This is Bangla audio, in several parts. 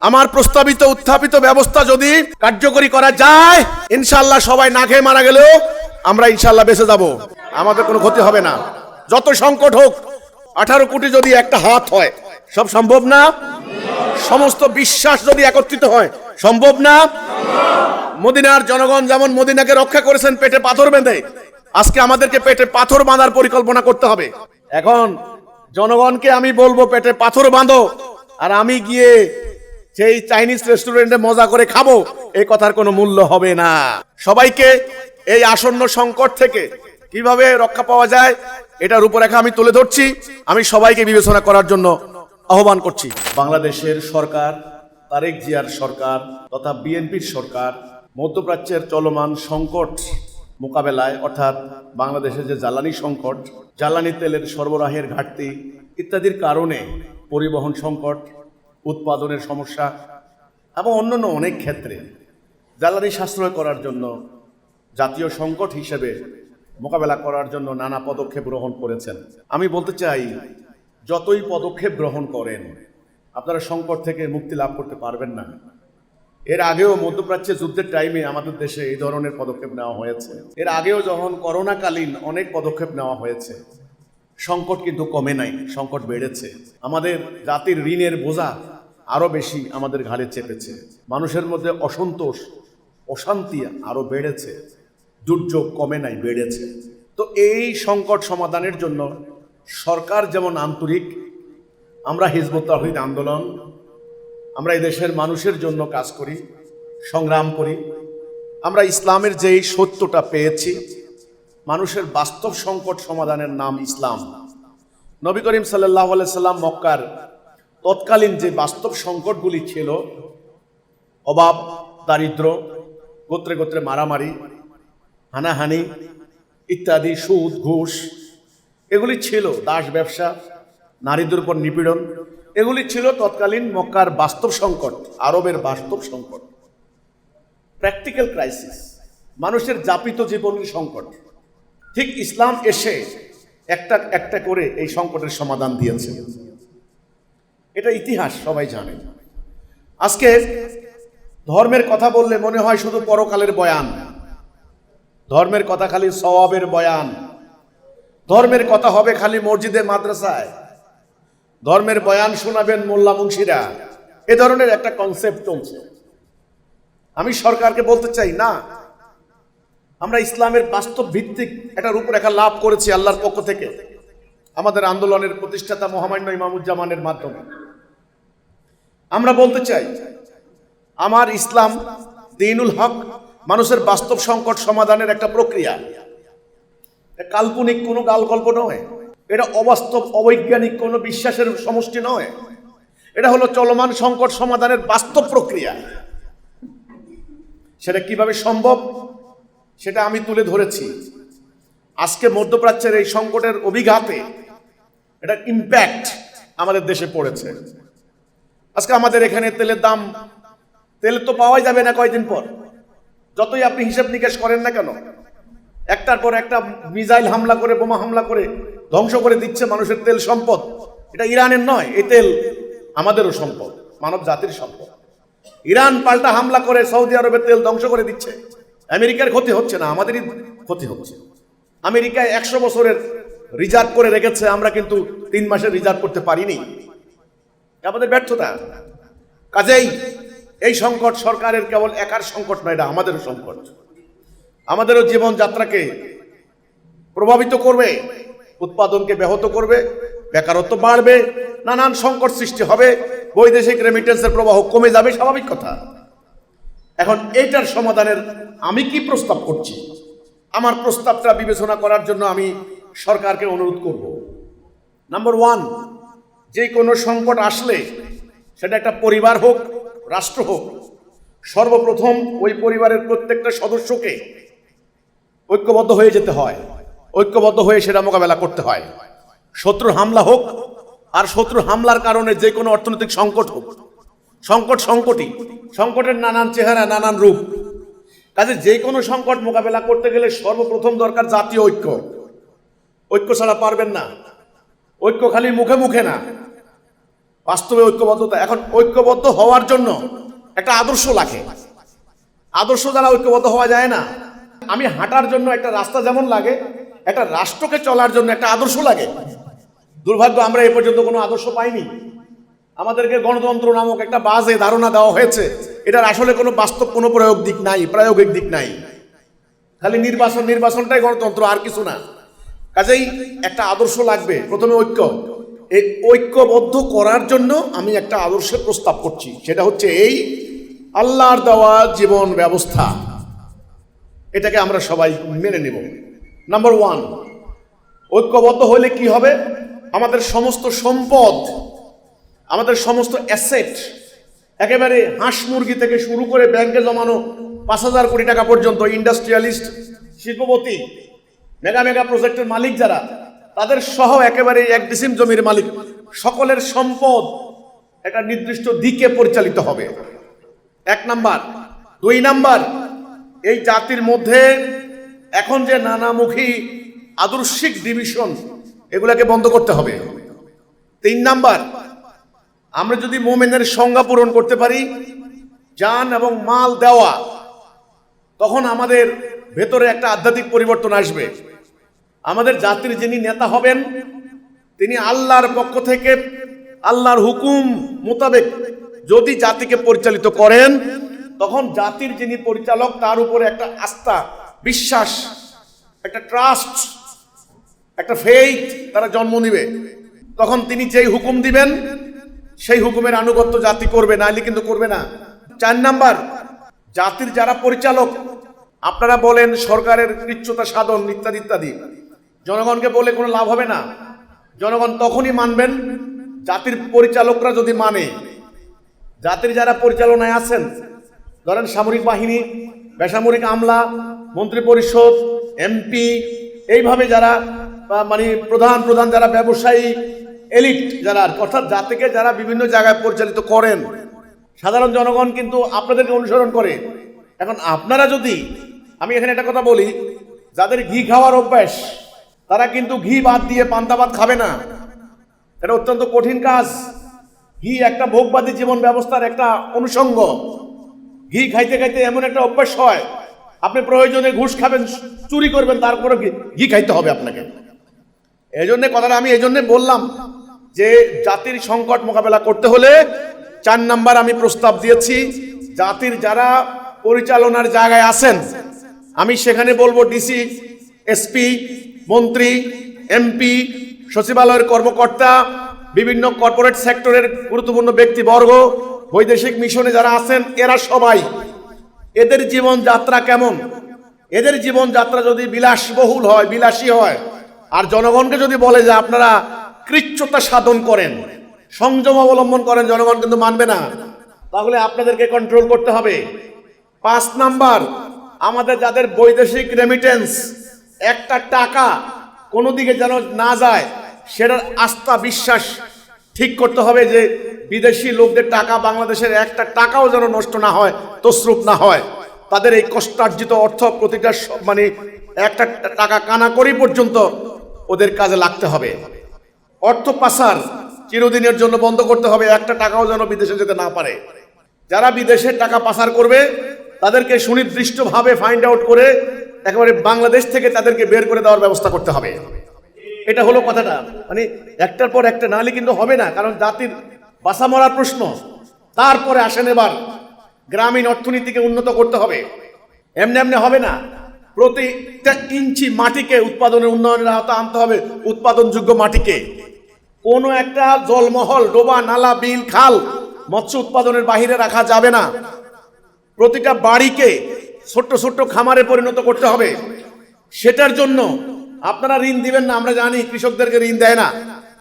আমার প্রস্তাবিত উত্থাপিত ব্যবস্থা যদি কার্যকরী করা যায়, ইনশাআল্লাহ সবাই না খেয়ে মারা গেলেও আমরা ইনশাআল্লাহ বেঁচে যাব, আমাদের কোনো ক্ষতি হবে না। যত সংকট হোক, 18 কোটি যদি একটা হাত হয়, সব সম্ভব না? সমস্ত বিশ্বাস যদি একত্রিত হয়, সম্ভব না? মদিনার জনগণ যেমন মদিনাকে রক্ষা করেছেন পেটে পাথর বেঁধে, আজকে আমাদেরকে পেটে পাথর বাঁধার পরিকল্পনা করতে হবে। এখন জনগণকে আমি বলবো পেটে পাথর বাঁধো, আর আমি গিয়ে সেই চাইনিজ রেস্টুরেন্টে মজা করে খাবো, এই কথার কোনো মূল্য হবে না। সবাইকে এই আসন্ন সংকট থেকে কিভাবে রক্ষা পাওয়া যায় এটার রূপরেখা আমি তুলে ধরছি। আমি সবাইকে বিবেচনা করার জন্য আহ্বান করছি। বাংলাদেশের সরকার, তারেক জিয়ার সরকার তথা বিএনপির সরকার মধ্যপ্রাচ্যের চলমান সংকট মোকাবেলায়, অর্থাৎ বাংলাদেশের যে জ্বালানি সংকট, জ্বালানি তেলের সরবরাহের ঘাটতি ইত্যাদির কারণে পরিবহন সংকট, উৎপাদনের সমস্যা এবং অন্যান্য অনেক ক্ষেত্রে জ্বালানি সাশ্রয় করার জন্য জাতীয় সংকট হিসেবে মোকাবেলা করার জন্য নানা পদক্ষেপ গ্রহণ করেছেন। আমি বলতে চাই, যতই পদক্ষেপ গ্রহণ করেন আপনারা সংকট থেকে মুক্তি লাভ করতে পারবেন না। এর আগেও মধ্যপ্রাচ্যে যুদ্ধের টাইমে আমাদের দেশে এই ধরনের পদক্ষেপ নেওয়া হয়েছে। এর আগেও যখন করোনাকালীন অনেক পদক্ষেপ নেওয়া হয়েছে, সংকট কিন্তু কমে নাই, সংকট বেড়েছে। আমাদের জাতির ঋণের বোঝা আরো বেশি আমাদের ঘাড়ে চেপেছে। মানুষের মধ্যে অসন্তোষ, অশান্তি আরো বেড়েছে, দুর্যোগ কমে নাই, বেড়েছে। তো এই সংকট সমাধানের জন্য সরকার যেমন আন্তরিক, আমরা হিজবুত তাওহীদ আন্দোলন, আমরা এই দেশের মানুষের জন্য কাজ করি, সংগ্রাম করি। আমরা ইসলামের যেই সত্যটা পেয়েছি, মানুষের বাস্তব সংকট সমাধানের নাম ইসলাম। নবী করিম সাল্লাল্লাহু আলাইহি সাল্লাম মক্কার তৎকালীন যে বাস্তব সংকটগুলি ছিল, অভাব, দারিদ্র, গোত্রে গোত্রে মারামারি, হানাহানি ইত্যাদি, সুদ, ঘুষ, এগুলি ছিল, দাস ব্যবসা, নারীদের উপর নিপীড়ন, এগুলি ছিল তৎকালীন মক্কার বাস্তব সংকট, আরবের বাস্তব সংকট, প্র্যাকটিক্যাল ক্রাইসিস, মানুষের যাপিত জীবনের সংকট। ঠিক ইসলাম এসে একটা একটা করে এই সংকটের সমাধান দিয়েছে। এটা ইতিহাস, সবাই জানে। আজকে ধর্মের কথা বললে মনে হয় শুধু পরকালের বয়ান, ধর্মের কথা খালি সওয়াবের বয়ান, ধর্মের কথা হবে খালি মসজিদে মাদ্রাসায়, ধর্মের বয়ান শোনাবেন মোল্লা মুন্সিরা, এ ধরনের একটা কনসেপ্ট চলছে। আমি সরকারকে বলতে চাই, না, আমরা ইসলামের বাস্তব ভিত্তিক একটা রূপরেখা লাভ করেছি আল্লাহর পক্ষ থেকে, আমাদের আন্দোলনের প্রতিষ্ঠাতা মহামান্য ইমামুজ্জামানের মাধ্যমে। আমরা বলতে চাই, আমার ইসলাম দ্বীনুল হক, মানুষের বাস্তব সংকট সমাধানের একটা প্রক্রিয়া, কাল্পনিক কোনো গালগল্প নয়, এটা অবাস্তব অবৈজ্ঞানিক কোনো বিশ্বাসের সমষ্টি নয়, এটা হলো চলমান সংকট সমাধানের বাস্তব প্রক্রিয়া। সেটা কিভাবে সম্ভব সেটা আমি তুলে ধরেছি। আজকে মধ্যপ্রাচ্যের এই সংকটের অভিঘাতে এটা ইম্প্যাক্ট আমাদের দেশে পড়েছে। আজকে আমাদের এখানে তেলের দাম, তেল তো পাওয়াই যাবে না কয়দিন পর, যতই আপনি হিসাব নিকাশ করেন না কেন, একটার পর একটা মিসাইল হামলা করে, বোমা হামলা করে ধ্বংস করে দিচ্ছে মানুষের তেল সম্পদ। এটা ইরানের নয়, এই তেল আমাদেরও সম্পদ, মানব জাতির সম্পদ। ইরান পাল্টা হামলা করে সৌদি আরবের তেল ধ্বংস করে দিচ্ছে। আমেরিকার ক্ষতি হচ্ছে না, আমাদেরই ক্ষতি হচ্ছে। আমেরিকায় 100 বছরের রিজার্ভ করে রেখেছে, আমরা কিন্তু 3 মাসের রিজার্ভ করতে পারিনি, আমাদের ব্যর্থতা। কাজেই এই সংকট সরকারের কেবল একার সংকট নয়, এটা আমাদেরও সংকট, আমাদেরও জীবনযাত্রাকে প্রভাবিত করবে, উৎপাদনকে ব্যাহত করবে, বেকারত্ব বাড়বে, নানান সংকট সৃষ্টি হবে, বৈদেশিক রেমিটেন্সের প্রবাহ কমে যাবে, স্বাভাবিক কথা। এখন এইটার সমাধানের আমি কি প্রস্তাব করছি, আমার প্রস্তাবটা বিবেচনা করার জন্য আমি সরকারকে অনুরোধ করব। নাম্বার 1, যে কোনো সংকট আসলে সেটা একটা পরিবার হোক, রাষ্ট্র হোক, সর্বপ্রথম ওই পরিবারের প্রত্যেকটা সদস্যকে ঐক্যবদ্ধ হয়ে যেতে হয়, ঐক্যবদ্ধ হয়ে সেটা মোকাবেলা করতে হয়। শত্রুর হামলা হোক আর শত্রুর হামলার কারণে যে কোনো অর্থনৈতিক সংকট হোক, সংকট সংকটই, সংকটের নানান চেহারা, নানান রূপ। কাজে যে কোনো সংকট মোকাবেলা করতে গেলে সর্বপ্রথম দরকার জাতীয় ঐক্য। ঐক্য ছাড়া পারবেন না। ঐক্য খালি মুখে মুখে না, বাস্তবে ঐক্যবদ্ধতা। এখন ঐক্যবদ্ধ হওয়ার জন্য একটা আদর্শ লাগে, আদর্শ দ্বারা ঐক্যবদ্ধ হওয়া যায় না। আমি হাঁটার জন্য একটা রাস্তা যেমন লাগে, একটা রাষ্ট্রকে চলার জন্য একটা আদর্শ লাগে। দুর্ভাগ্য আমরা এ পর্যন্ত কোনো আদর্শ পাইনি। আমাদেরকে গণতন্ত্র নামক একটা বাজে ধারণা দেওয়া হয়েছে, এটার আসলে কোনো বাস্তব কোনো প্রায়োগিক দিক নাই। খালি নির্বাচনটাই গণতন্ত্র, আর কিছু না। কাজেই একটা আদর্শ লাগবে। প্রথমে ঐক্য, এই ঐক্যবদ্ধ করার জন্য আমি একটা আদর্শের প্রস্তাব করছি, সেটা হচ্ছে এই আল্লাহর দেওয়া জীবন ব্যবস্থা। এটাকে আমরা সবাই মেনে নেব। নাম্বার 1, ঐক্যবদ্ধ হলে কি হবে? আমাদের সমস্ত সম্পদ, আমাদের সমস্ত অ্যাসেট, একেবারে হাঁস মুরগি থেকে শুরু করে ব্যাংকে জমানো 5,000 কোটি টাকা পর্যন্ত, ইন্ডাস্ট্রিয়ালিস্ট, শিল্পপতি, মেগা প্রজেক্টের মালিক যারা, তাদের সহ একেবারে 1 ডিসিম জমির মালিক, সকলের সম্পদ একটা নির্দিষ্ট দিকে পরিচালিত হবে। 1 নাম্বার। 2 নাম্বার, এই জাতির মধ্যে এখন যে নানামুখী আদর্শিক ডিভিশন, এগুলাকে বন্ধ করতে হবে। 3 নাম্বার, আমরা যদি মোমেনের সংজ্ঞা পূরণ করতে পারি, জান এবং মাল দেওয়া, তখন আমাদের ভেতরে একটা আধ্যাত্মিক পরিবর্তন আসবে। আমাদের জাতির যিনি নেতা হবেন, তিনি আল্লাহর পক্ষ থেকে আল্লাহর হুকুম মোতাবেক যদি জাতিকে পরিচালিত করেন, তখন জাতির যিনি পরিচালক তার উপরে একটা আস্থা, বিশ্বাস, একটা ট্রাস্ট, একটা ফেইথ তারা জন্ম নিবে। তখন তিনি যেই হুকুম দিবেন সেই হুকুমের আনুগত্য জাতি করবে, নাইলে কিন্তু করবে না। 4 নাম্বার, জাতির যারা পরিচালক, আপনারা বলেন সরকারের কৃচ্ছতা সাধন ইত্যাদি ইত্যাদি, জনগণকে বলে কোনো লাভ হবে না। জনগণ তখনই মানবেন জাতির পরিচালকরা যদি মানে। জাতির যারা পরিচালনায় আছেন, ধরেন সামরিক বাহিনী, বেসামরিক আমলা, মন্ত্রী পরিষদ, এমপি, এইভাবে যারা মানে প্রধান যারা ব্যবসায়ী এলিট যারা, অর্থাৎ জাতিকে যারা বিভিন্ন জায়গায় পরিচালিত করেন, সাধারণ জনগণ কিন্তু আপনাদেরকে অনুসরণ করে। এখন আপনারা যদি, আমি এখানে একটা কথা বলি, যাদের ঘি খাওয়ার অভ্যাস, তারা কিন্তু ঘি বাদ দিয়ে পান্তা ভাত খাবে না। এটা অত্যন্ত কঠিন কাজ। ঘি একটা ভোগবাদী জীবন ব্যবস্থার একটা অনুষঙ্গ। ঘি খাইতে খাইতে এমন একটা অভ্যাস হয়, আপনি প্রয়োজনে ঘুষ খাবেন, চুরি করবেন, তারপরে ঘি খাইতে হবে আপনাকে। এই জন্য কথাটা আমি এই জন্য বললাম যে জাতির সংকট মোকাবেলা করতে হলে 4 নাম্বার আমি প্রস্তাব দিয়েছি, জাতির যারা পরিচালনার জায়গায় আছেন, আমি সেখানে বলবো ডিসি, এসপি, মন্ত্রী, এমপি, সচিবালয়ের কর্মকর্তা, বিভিন্ন কর্পোরেট সেক্টরের গুরুত্বপূর্ণ ব্যক্তিবর্গ, বৈদেশিক মিশনে যারা আছেন, এরা সবাই, এদের জীবন যাত্রা কেমন? এদের জীবন যাত্রা যদি বিলাসবহুল হয়, বিলাসী হয়, আর জনগণকে যদি বলে যে আপনারা কৃচ্ছতা সাধন করেন, সংযম অবলম্বন করেন, জনগণ কিন্তু মানবে না। তাহলে আপনাদেরকে কন্ট্রোল করতে হবে। 5 নাম্বার, আমাদের যাদের বৈদেশিক রেমিটেন্স, একটা টাকা কোনো দিকে যেন না যায়, সেটার আস্থা বিশ্বাস ঠিক করতে হবে যে বিদেশি লোকদের টাকা, বাংলাদেশের একটা টাকাও যেন নষ্ট না হয়, তছরূপ না হয়। তাদের এই কষ্টার্জিত অর্থ প্রতিটা মানে একটা টাকা কানাকড়ি পর্যন্ত ওদের কাজে লাগতে হবে। অর্থ পাচার চিরদিনের জন্য বন্ধ করতে হবে, একটা টাকাও যেন বিদেশে যেতে না পারে। যারা বিদেশের টাকা পাচার করবে তাদেরকে সুনির্দিষ্টভাবে ফাইন্ড আউট করে একেবারে বাংলাদেশ থেকে তাদেরকে বের করে দেওয়ার ব্যবস্থা করতে হবে। এটা হলো কথাটা। মানে একটার পর একটা নালে কিন্তু হবে না, কারণ জাতির বাঁচা মরার প্রশ্ন। তারপরে আসেন এবার গ্রামীণ অর্থনীতিকে উন্নত করতে হবে। এমনি হবে না। প্রতিটা ইঞ্চি মাটিকে উৎপাদনের উন্নয়নের আওতা আনতে হবে, উৎপাদনযোগ্য মাটিকে। কোনো একটা জলমহল, ডোবা, নালা, বিল, খাল মৎস্য উৎপাদনের বাহিরে রাখা যাবে না। প্রতিটা বাড়িকে ছোট্ট ছোট্ট খামারে পরিণত করতে হবে। সেটার জন্য আপনারা ঋণ দিবেন না, আমরা জানি কৃষকদেরকে ঋণ দেয় না।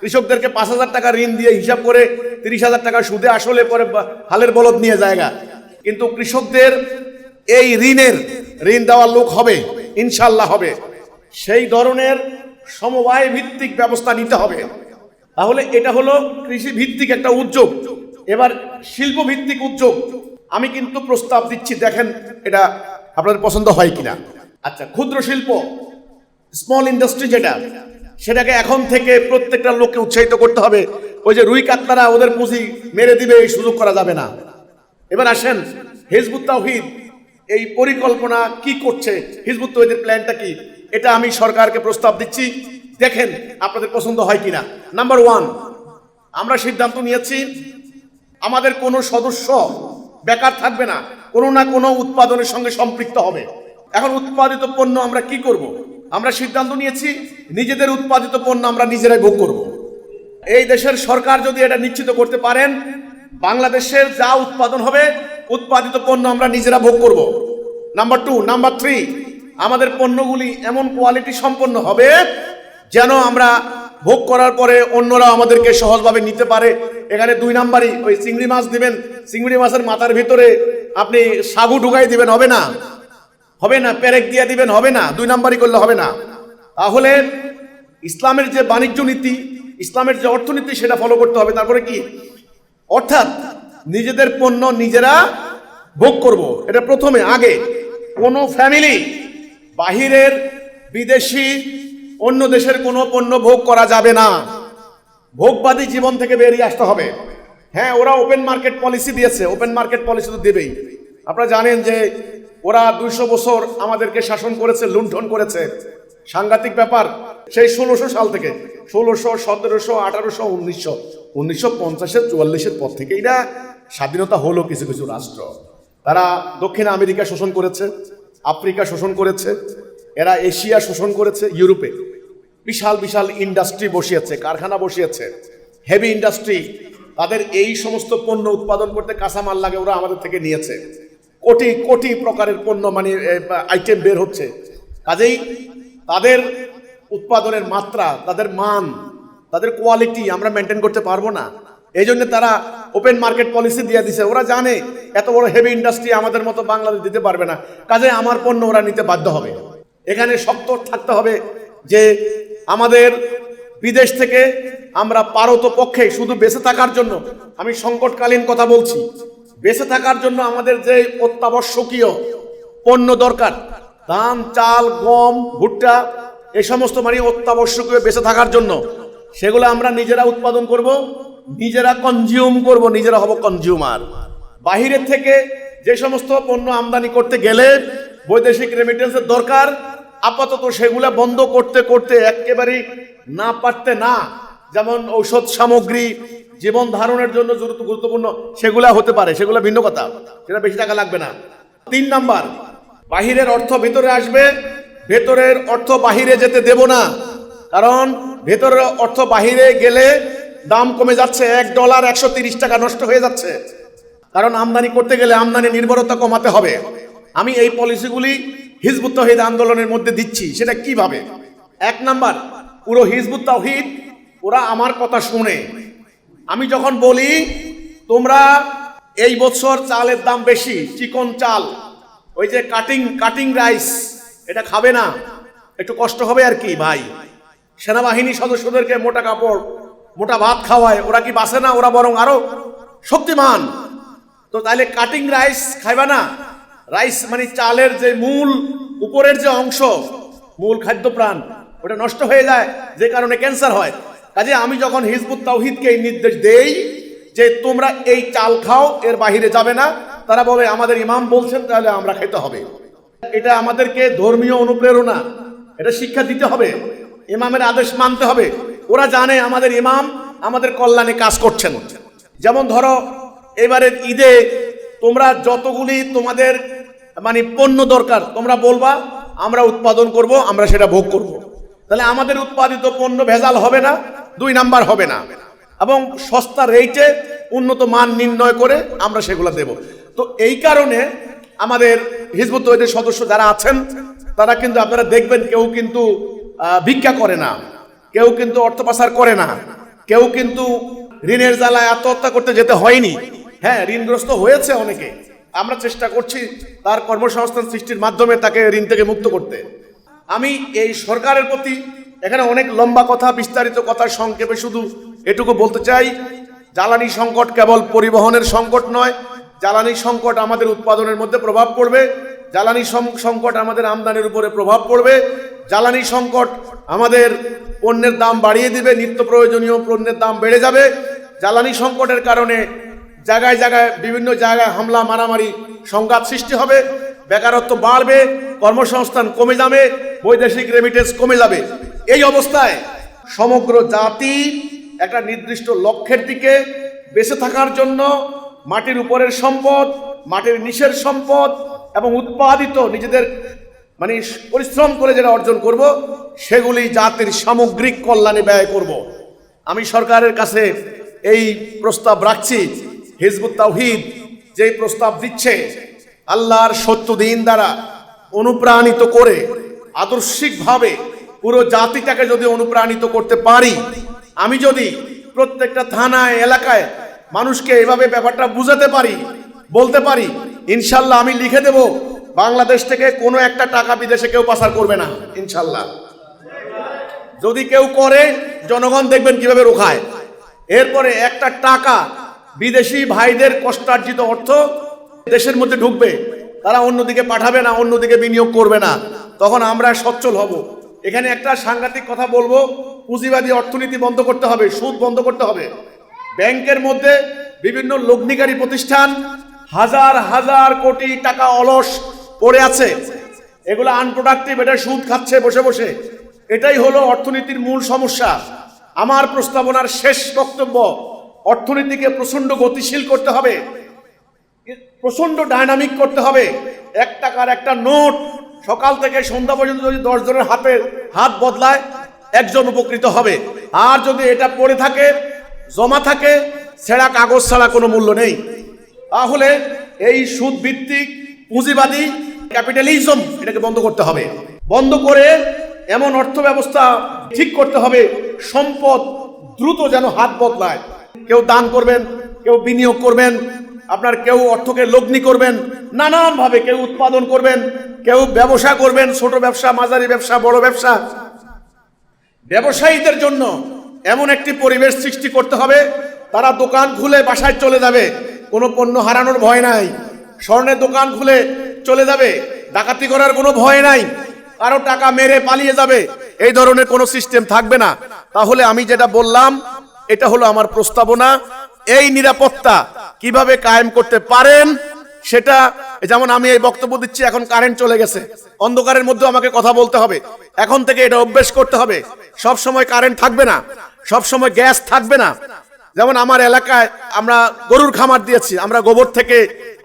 কৃষকদেরকে 5,000 টাকা ঋণ দিয়ে হিসাব করে 30,000 টাকা সুদে আসলে পরে হালের বলদ নিয়ে জায়গা। কিন্তু কৃষকদের এই ঋণ দেওয়ার লোক হবে, ইনশাল্লাহ হবে। সেই ধরনের সমবায় ভিত্তিক ব্যবস্থা নিতে হবে। তাহলে এটা হলো কৃষি ভিত্তিক একটা উদ্যোগ। এবার শিল্প ভিত্তিক উদ্যোগ আমি কিন্তু প্রস্তাব দিচ্ছি, দেখেন এটা আপনাদের পছন্দ হয় কিনা। আচ্ছা, ক্ষুদ্র শিল্প, স্মল ইন্ডাস্ট্রি যেটা, সেটাকে এখন থেকে প্রত্যেকটা লোককে উৎসাহিত করতে হবে। ওই যে রুই কাতলারা ওদের পুঁজি মেরে দিবে এই সুযোগ করা যাবে না। এবার আসেন হিজবুত তাওহীদ এই পরিকল্পনা কি করছে, হিজবুত তাওহীদের প্ল্যানটা কি, এটা আমি সরকারকে প্রস্তাব দিচ্ছি, দেখেন আপনাদের পছন্দ হয় কিনা। নাম্বার 1, আমরা সিদ্ধান্ত নিয়েছি আমাদের কোনো সদস্য বেকার থাকবে না, কোনো না কোনো উৎপাদনের সঙ্গে সম্পৃক্ত হবে। এখন উৎপাদিত পণ্য আমরা কি করব? আমরা সিদ্ধান্ত নিয়েছি নিজেদের উৎপাদিত পণ্য আমরা নিজেরাই ভোগ করব। এই দেশের সরকার যদি এটা নিশ্চিত করতে পারেন বাংলাদেশের যা উৎপাদন হবে উৎপাদিত পণ্য আমরা নিজেরা ভোগ করব। নাম্বার 2, নাম্বার 3, আমাদের পণ্যগুলি এমন কোয়ালিটি সম্পন্ন হবে যেন আমরা ভোগ করার পরে অন্যরা আমাদেরকে সহজভাবে নিতে পারে। এখানে 2 নাম্বারই, ওই চিংড়ি মাছ দিবেন, চিংড়ি মাছের মাথার ভিতরে আপনি সাগু ঢুকাই দিবেন, হবে না, হবে না, পেরেক দিয়ে দিবেন, হবে না, 2 নাম্বারই করলে হবে না। তাহলে ইসলামের যে বাণিজ্য নীতি, ইসলামের যে অর্থনীতি সেটা ফলো করতে হবে। তারপরে কি, অর্থাৎ নিজেদের পণ্য নিজেরা ভোগ করব, এটা প্রথমে আগে। কোনো ফ্যামিলি বাহিরের বিদেশি অন্য দেশের কোনো পণ্য ভোগ করা যাবে না, ভোগবাদী জীবন থেকে বেরিয়ে আসতে হবে। হ্যাঁ, ওরা ওপেন মার্কেট পলিসি দিয়েছে, ওপেন মার্কেট পলিসি তো দেবেই। আপনারা জানেন যে ওরা 200 বছর আমাদেরকে শাসন করেছে, লুণ্ঠন করেছে, সাংঘাতিক ব্যাপার। সেই 1600 সাল থেকে 1600, 1700, 1800, 1900, 1950-এর 44-এর পর থেকে এটা স্বাধীনতা হলো। কিছু কিছু রাষ্ট্র তারা দক্ষিণ আমেরিকা শোষণ করেছে, আফ্রিকা শোষণ করেছে, এরা এশিয়া শোষণ করেছে, ইউরোপে বিশাল বিশাল ইন্ডাস্ট্রি বসিয়েছে, কারখানা বসিয়েছে, হেভি ইন্ডাস্ট্রি। তাদের এই সমস্ত পণ্য উৎপাদন করতে কাঁচামাল লাগে, ওরা আমাদের থেকে নিয়েছে। কোটি কোটি প্রকারের পণ্য মানে আইটেম বের হচ্ছে। কাজেই তাদের উৎপাদনের মাত্রা, তাদের মান, তাদের কোয়ালিটি আমরা মেনটেন করতে পারবো না। এই জন্য তারা ওপেন মার্কেট পলিসি দিয়ে দিছে। ওরা জানে এত বড় হেভি ইন্ডাস্ট্রি আমাদের মতো বাংলাদেশ দিতে পারবে না, কাজে আমার পণ্য ওরা নিতে বাধ্য হবে। এখানে শক্ত থাকতে হবে যে আমাদের বিদেশ থেকে আমরা পারত পক্ষে শুধু বেঁচে থাকার জন্য, আমি সংকটকালীন কথা বলছি, বেঁচে থাকার জন্য আমাদের যে অত্যাবশ্যকীয় পণ্য দরকার, ধান, চাল, গম, ভুট্টা, এই সমস্ত মানে অত্যাবশ্যকীয় বেঁচে থাকার জন্য, সেগুলো আমরা নিজেরা উৎপাদন করব, নিজেরা কনজিউম করব, নিজেরা হব কনজিউমার। বাহিরের থেকে যে সমস্ত পণ্য আমদানি করতে গেলে বৈদেশিক রেমিটেন্সের দরকার, আপাতত সেগুলা বন্ধ করতে করতে একেবারেই না পারতে না, যেমন ঔষধ সামগ্রী, জীবন ধারণের জন্য গুরুত্বপূর্ণ সেগুলা হতে পারে, সেগুলা ভিন্ন কথা, সেটা বেশি টাকা লাগবে না। 3 নাম্বার, বাহিরের অর্থ ভেতরে আসবে, ভেতরের অর্থ বাহিরে যেতে দেব না। কারণ ভেতরের অর্থ বাহিরে গেলে দাম কমে যাচ্ছে, $1 130 টাকা নষ্ট হয়ে যাচ্ছে। কারণ আমদানি করতে গেলে আমদানি নির্ভরতা কমাতে হবে। আমি এই পলিসিগুলি হিজবুত তাওহীদ আন্দোলনের মধ্যে দিচ্ছি। সেটা কিভাবে? 1 নাম্বার, পুরো হিজবুত তাওহীদ ওরা আমার কথা শুনে। আমি যখন বলি তোমরা এই বছর চালের দাম বেশি, চিকন চাল, ওই যে কাটিং রাইস, এটা খাবে না, একটু কষ্ট হবে আর কি ভাই। সেনাবাহিনী সদস্যদেরকে মোটা কাপড়, মোটা ভাত খাওয়ায়, ওরা কি বাঁচে না? ওরা বরং আরো শক্তিমান। তো তাহলে কাটিং রাইস খাইবা না? রাইস মানে চালের যে মূল উপরের যে অংশ, মূল খাদ্য প্রাণ, ওটা নষ্ট হয়ে যায়, যে কারণে ক্যান্সার হয়। কাজে আমি যখন হিজবুত তাওহীদকে এই নির্দেশ দেই যে তোমরা এই চাল খাও, এর বাহিরে যাবে না, তারা বলে আমাদের ইমাম বলছেন তাহলে আমরা খেতে হবে। এটা আমাদেরকে ধর্মীয় অনুপ্রেরণা, এটা শিক্ষা দিতে হবে, ইমামের আদেশ মানতে হবে। ওরা জানে আমাদের ইমাম আমাদের কল্যাণে কাজ করছেন। যেমন ধরো এবারের ঈদে তোমরা যতগুলি তোমাদের মানে পণ্য দরকার তোমরা বলবা, আমরা উৎপাদন করব, আমরা সেটা ভোগ করব। তাহলে আমাদের উৎপাদিত পণ্য ভেজাল হবে না, 2 নাম্বার হবে না, এবং সস্তা রেটে উন্নত মান নির্ণয় করে আমরা সেগুলো দেব। তো এই কারণে আমাদের হিজবুত তাওহীদের সদস্য যারা আছেন তারা কিন্তু আপনারা দেখবেন কেউ কিন্তু ভিক্ষা করে না, কেউ কিন্তু অর্থ পাচার করে না, কেউ কিন্তু ঋণের জ্বালায় আত্মহত্যা করতে যেতে হয়নি। হ্যাঁ, ঋণগ্রস্ত হয়েছে অনেকে, আমরা চেষ্টা করছি তার কর্মসংস্থান সৃষ্টির মাধ্যমে তাকে ঋণ থেকে মুক্ত করতে। আমি এই সরকারের প্রতি এখানে অনেক লম্বা কথা, বিস্তারিত কথা, সংক্ষেপে শুধু এটুকু বলতে চাই, জ্বালানি সংকট কেবল পরিবহনের সংকট নয়, জ্বালানি সংকট আমাদের উৎপাদনের মধ্যে প্রভাব পড়বে, জ্বালানি সংকট আমাদের আমদানির উপরে প্রভাব পড়বে, জ্বালানি সংকট আমাদের পণ্যের দাম বাড়িয়ে দিবে, নিত্য প্রয়োজনীয় পণ্যের দাম বেড়ে যাবে। জ্বালানি সংকটের কারণে জায়গায় জায়গায় বিভিন্ন জায়গায় হামলা মারামারি সংঘাত সৃষ্টি হবে, বেকারত্ব বাড়বে, কর্মসংস্থান কমে যাবে, বৈদেশিক রেমিটেন্স কমে যাবে। এই অবস্থায় সমগ্র জাতি একটা নির্দিষ্ট লক্ষ্যের দিকে বেঁচে থাকার জন্য মাটির উপরের সম্পদ, মাটির নিচের সম্পদ এবং উৎপাদিত নিজেদের পরিশ্রম করে যেটা অর্জন করব, সেগুলি জাতির সামগ্রিক কল্যাণে ব্যয় করব। আমি সরকারের কাছে এই প্রস্তাব রাখছি, হিজবুত তাওহীদ যে প্রস্তাব দিচ্ছে, আল্লাহর সত্য দিন দ্বারা অনুপ্রাণিত করে আদর্শিকভাবে পুরো জাতিটাকে যদি অনুপ্রাণিত করতে পারি, আমি যদি প্রত্যেকটা থানায় এলাকায় মানুষকে এভাবে ব্যাপারটা বুঝাতে পারি, বলতে পারি, ইনশাল্লাহ আমি লিখে দেব বাংলাদেশ থেকে কোনো একটা টাকা বিদেশে কেউ পাচার করবে না ইনশাল্লাহ। যদি কেউ করে জনগণ দেখবেন কিভাবে রোখায়। এরপরে একটা টাকা বিদেশি ভাইদের কষ্টার্জিত অর্থ দেশের মধ্যে ঢুকবে, তারা অন্যদিকে পাঠাবে না, অন্যদিকে বিনিয়োগ করবে না, তখন আমরা সচ্ছল হব। এখানে একটা সাংঘাতিক কথা বলবো, পুঁজিবাদী অর্থনীতি বন্ধ করতে হবে, সুদ বন্ধ করতে হবে। ব্যাংকের মধ্যে বিভিন্ন লগ্নিকারী প্রতিষ্ঠান হাজার হাজার কোটি টাকা অলস পড়ে আছে, এগুলো আনপ্রোডাক্টিভ, এটা সুদ খাচ্ছে বসে বসে। এটাই হলো অর্থনীতির মূল সমস্যা। আমার প্রস্তাবনার শেষ বক্তব্য, অর্থনীতিকে প্রচন্ড গতিশীল করতে হবে, প্রচন্ড ডায়নামিক করতে হবে। 1 টাকার একটা নোট সকাল থেকে সন্ধ্যা পর্যন্ত যদি 10 জনের হাত বদলায়, একজন উপকৃত হবে। আর যদি এটা পড়ে থাকে, জমা থাকে, ছেঁড়া কাগজ ছাড়া কোনো মূল্য নেই। তাহলে এই সুদ ভিত্তিক পুঁজিবাদী ক্যাপিটালিজম এটাকে বন্ধ করতে হবে। বন্ধ করে এমন অর্থ ব্যবস্থা ঠিক করতে হবে, সম্পদ দ্রুত যেন হাত বদলায়। কেউ দান করবেন, কেউ বিনিয়োগ করবেন, আপনার কেউ অর্থকে লগ্নি করবেন, নানানভাবে কেউ উৎপাদন করবেন, কেউ ব্যবসা করবেন, ছোট ব্যবসা, মাঝারি ব্যবসা, বড় ব্যবসা। ব্যবসায়ীদের জন্য এমন একটি পরিবেশ সৃষ্টি করতে হবে, তারা দোকান খুলে বাসায় চলে যাবে, কোনো পণ্য হারানোর ভয় নাই। স্বর্ণের দোকান খুলে চলে যাবে, ডাকাতি করার কোনো ভয় নাই, কারো টাকা মেরে পালিয়ে যাবে, এই ধরনের কোনো সিস্টেম থাকবে না। তাহলে আমি যেটা বললাম, এটা হলো আমার প্রস্তাবনা। এই নিরাপত্তা কিভাবে কায়েম করতে পারেন সেটা, যেমন আমি এই বক্তব্য দিচ্ছি, এখন কারেন্ট চলে গেছে, অন্ধকারের মধ্যে আমাকে কথা বলতে হবে। এখন থেকে এটা অভ্যেস করতে হবে, সব সময় কারেন্ট থাকবে না, সব সময় গ্যাস থাকবে না। যেমন আমার এলাকায় আমরা গরুর খামার দিয়েছি, আমরা গোবর থেকে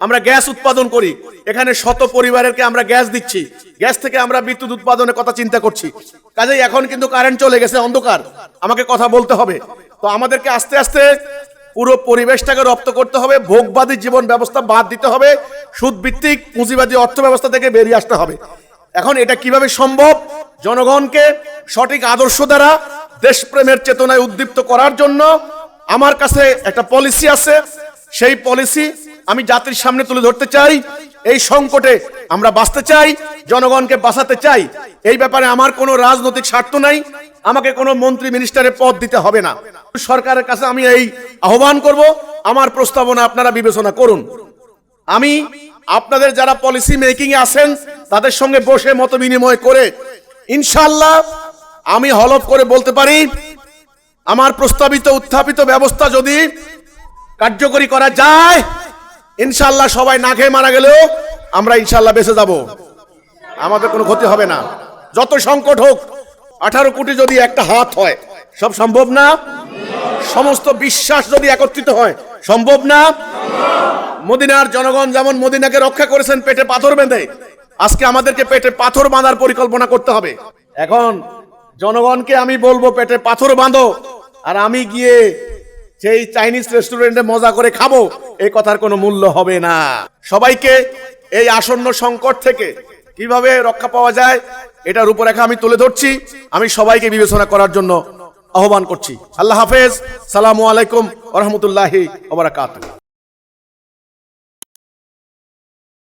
আমরা গ্যাস উৎপাদন করি, এখানে শত পরিবারকে আমরা গ্যাস দিচ্ছি, গ্যাস থেকে আমরা বিদ্যুৎ উৎপাদনের কথা চিন্তা করছি। কাজেই এখন কিন্তু কারেন্ট চলে গেছে, অন্ধকার, আমাকে কথা বলতে হবে। তো আমাদেরকে আস্তে আস্তে পুরো পরিবেশটাকে রপ্ত করতে হবে, ভোগবাদী জীবন ব্যবস্থা বাদ দিতে হবে, সুদভিত্তিক পুঁজিবাদী অর্থ ব্যবস্থা থেকে বেরিয়ে আসতে হবে। এখন এটা কিভাবে সম্ভব? জনগণকে সঠিক আদর্শ দ্বারা দেশপ্রেমের চেতনায় উদ্দীপ্ত করার জন্য আমার কাছে একটা পলিসি আছে। সেই পলিসি আমি জাতির সামনে তুলে ধরতে চাই। এই সংকটে আমরা বাঁচতে চাই, জনগণকে বাঁচাতে চাই। এই ব্যাপারে আমার কোনো রাজনৈতিক স্বার্থ নাই, আমাকে কোনো মন্ত্রী মিনিস্টারের পদ দিতে হবে না। সরকারের কাছে আমি এই আহ্বান করব, আমার প্রস্তাবনা আপনারা বিবেচনা করুন। আমি আপনাদের যারা পলিসি মেকিং এ আছেন তাদের সঙ্গে বসে মত বিনিময় করে ইনশাআল্লাহ আমি হলফ করে বলতে পারি, আমার প্রস্তাবিত উত্থাপিত ব্যবস্থা যদি কার্যকরী করা যায়, ইনশাআল্লাহ সবাই না খেয়ে মারা গেলেও আমরা ইনশাআল্লাহ বেঁচে যাব, আমাদের কোনো ক্ষতি হবে না। যত সংকট হোক, 18 কোটি যদি একটা হাত হয়, সব সম্ভব না? সমস্ত বিশ্বাস যদি একত্রিত হয়, সম্ভব না? মদিনার জনগণ যেমন মদিনাকে রক্ষা করেছেন পেটে পাথর বেঁধে, আজকে আমাদেরকে পেটে পাথর বাঁধার পরিকল্পনা করতে হবে। এখন জনগণকে আমি বলবো পেটে পাথর বাঁধো, আর আমি গিয়ে সেই চাইনিজ রেস্টুরেন্টে মজা করে খাবো, এই কথার কোনো মূল্য হবে না। সবাইকে এই আসন্ন সংকট থেকে কিভাবে রক্ষা পাওয়া যায় এটার রূপরেখা আমি তুলে ধরছি। আমি সবাইকে বিবেচনা করার জন্য আহ্বান করছি। আল্লাহ হাফেজ, সালামু আলাইকুম ওয়া রাহমাতুল্লাহি ওয়া বারাকাতুহু।